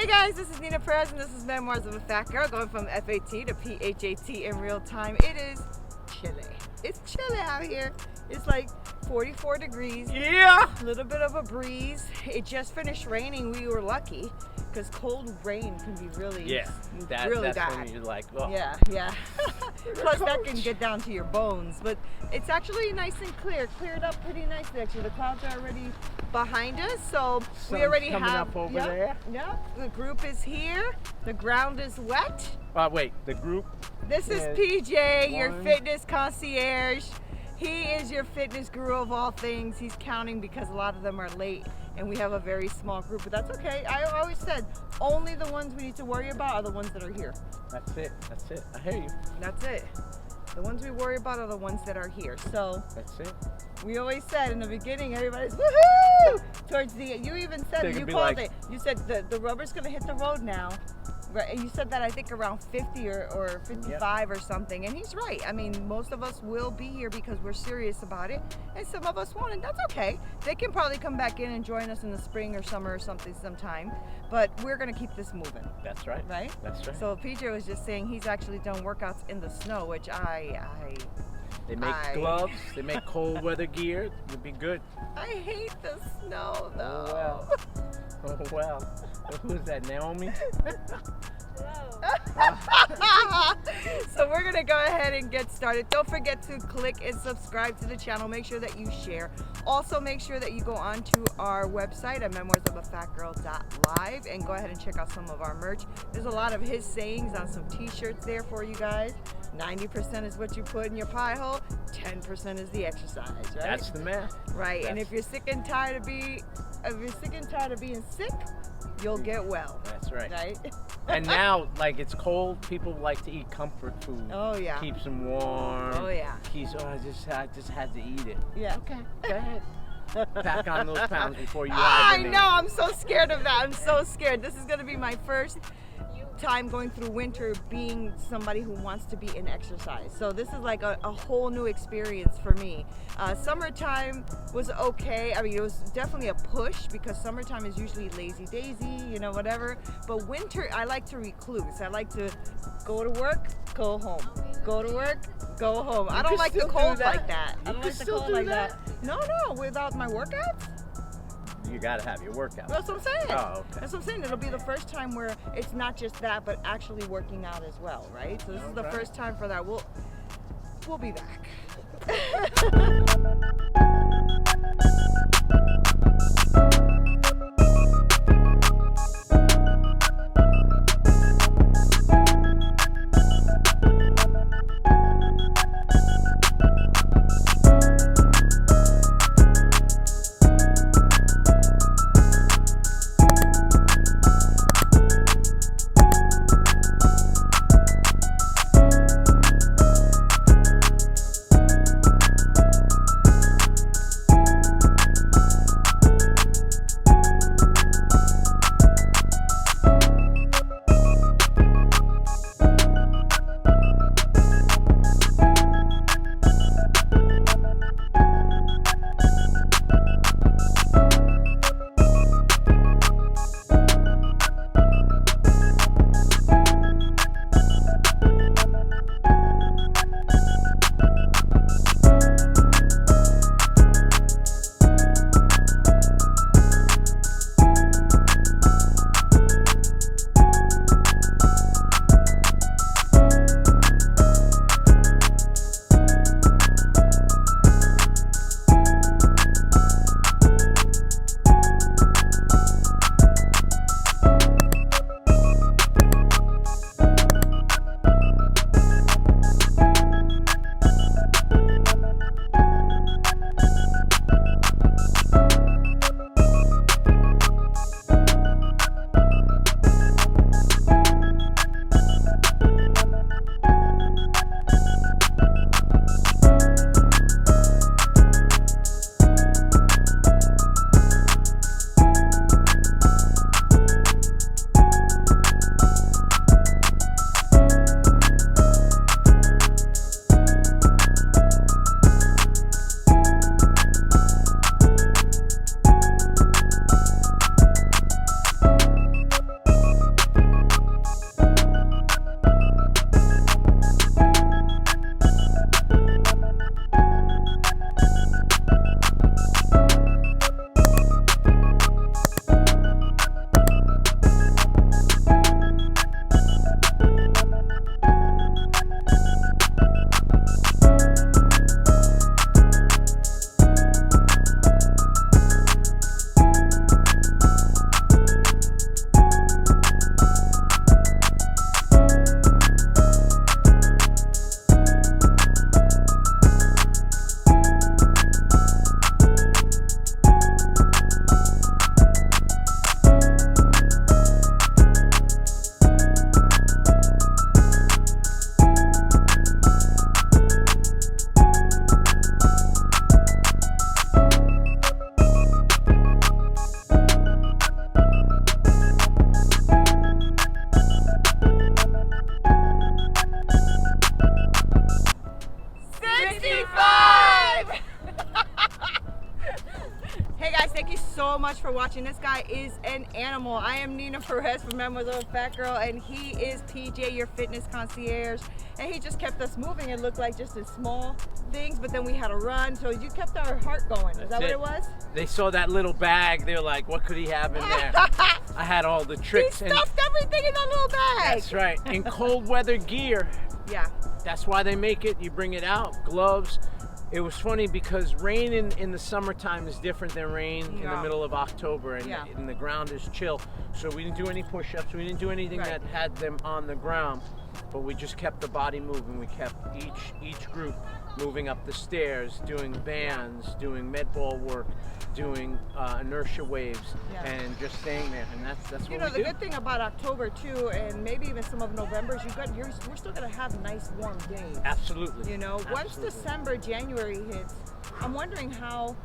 Hey guys, this is Nina Perez and this is Memoirs of a Fat Girl, going from P.H.A.T to P.H.A.T in real time. It is chilly. It's chilly out here. It's like 44 degrees. Yeah! A little bit of a breeze. It just finished raining. We were lucky because cold rain can be really, really that's bad. when you're like, oh. Yeah. Plus that can get down to your bones. But it's actually nice and clear. Cleared up pretty nicely actually. The clouds are already behind us, so we already coming have up over there. Yep. The group is here. The ground is wet. Wait, the group? This is PJ, your fitness concierge. He is your fitness guru of all things. He's counting because a lot of them are late and we have a very small group, but that's okay. I always said only the ones we need to worry about are the ones that are here. That's it. I hear you. That's it. The ones we worry about are the ones that are here. So that's it. We always said in the beginning, everybody's woohoo! Towards the end, you even said it, you called it. You said the rubber's gonna hit the road now. Right, and you said that I think around 50 or 55 or something, and he's right. I mean, most of us will be here because we're serious about it, and some of us won't, and that's okay. They can probably come back in and join us in the spring or summer or something sometime, but we're gonna keep this moving. That's right. Right? That's right. So PJ was just saying he's actually done workouts in the snow, which They make gloves, they make cold weather gear. You'll be good. I hate the snow though. Oh well. Who's that, Naomi? So we're gonna go ahead and get started. Don't forget to click and subscribe to the channel. Make sure that you share. Also make sure that you go on to our website at memoirsofafat.live and go ahead and check out some of our merch. There's a lot of his sayings on some t-shirts there for you guys. 90% is what you put in your pie hole, 10% is the exercise, right? That's the math. Right, and if you're sick and tired of being sick, you'll get well. That's right. Right? And now, like, it's cold, people like to eat comfort food. Oh yeah. Keeps them warm. Oh yeah. I just had to eat it. Yeah. Okay. Go ahead. Pack on those pounds before you I know. I'm so scared of that. I'm so scared. This is gonna be my first time going through winter being somebody who wants to be in exercise. So this is like a whole new experience for me. Summertime was okay. I mean, it was definitely a push because summertime is usually lazy daisy, you know, whatever. But winter, I like to recluse. I like to go to work, go home. Go to work, go home. I don't like the cold like that. I don't like the cold like that. No, without my workouts. You gotta have your workout. That's what I'm saying. Oh, okay. That's what I'm saying. It'll be the first time where it's not just that, but actually working out as well, right? So this is the first time for that. We'll be back. for watching. This guy is an animal. I am Nina Perez from Memoirs of a Fat Girl, and he is PJ, your fitness concierge. And he just kept us moving. It looked like just the small things, but then we had to run. So you kept our heart going. Is that what it was? They saw that little bag. They're like, what could he have in there? I had all the tricks. He stuffed everything in that little bag. That's right. In cold weather gear. Yeah. That's why they make it. You bring it out, gloves. It was funny because rain in the summertime is different than rain in the middle of October, and the ground is chill. So we didn't do any push-ups. We didn't do anything that had them on the ground, but we just kept the body moving. We kept each group moving up the stairs, doing bands, doing med ball work, doing inertia waves, and just staying there. And that's what we do. The good thing about October too, and maybe even some of November, is we're still gonna have nice warm days. Absolutely. Once December, January hits, I'm wondering how.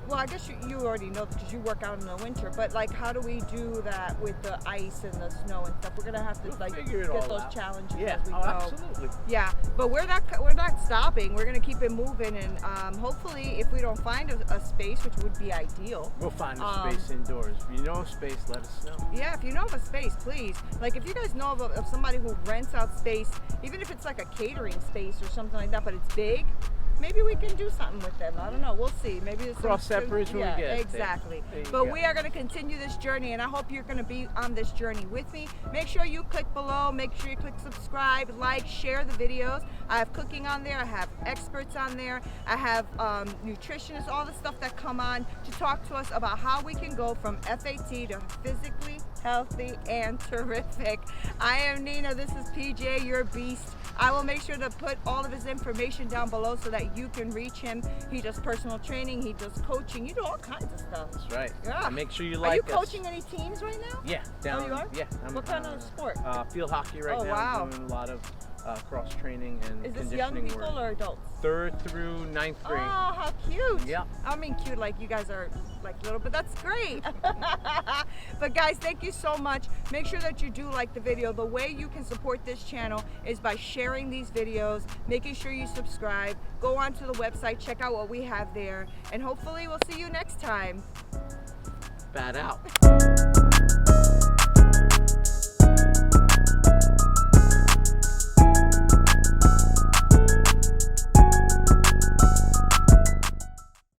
Well, I guess you already know because you work out in the winter, but like, how do we do that with the ice and the snow and stuff? We're gonna have to get those challenges as we go. Absolutely. Yeah, but we're not stopping. We're gonna keep it moving, and hopefully, if we don't find a space, which would be ideal, we'll find a space indoors. If you know of space, let us know. Yeah, if you know of a space, please. Like, if you guys know of somebody who rents out space, even if it's like a catering space or something like that, but it's big. Maybe we can do something with them. I don't know. We'll see. Maybe it's cross that bridge when we get exactly. there. But we are going to continue this journey, and I hope you're going to be on this journey with me. Make sure you click below. Make sure you click subscribe, like, share the videos. I have cooking on there. I have experts on there. I have nutritionists, all the stuff that come on to talk to us about how we can go from P.H.A.T to physically healthy and terrific. I am Nina. This is PJ, your beast. I will make sure to put all of his information down below so that you can reach him. He does personal training. He does coaching. You do all kinds of stuff. That's right. Yeah. And make sure you like us. Are you coaching any teams right now? Yeah. Oh, you are? Yeah. What kind of sport? Field hockey right now. Wow. I'm doing a lot of cross training and conditioning work. Is this young people or adults? 3rd through 9th grade. Oh, how cute. Yeah. I mean cute like you guys are like little, but that's great. But guys, thank you so much. Make sure that you do like the video. The way you can support this channel is by sharing these videos, making sure you subscribe, go onto the website, check out what we have there, and hopefully we'll see you next time. P.H.A.T out.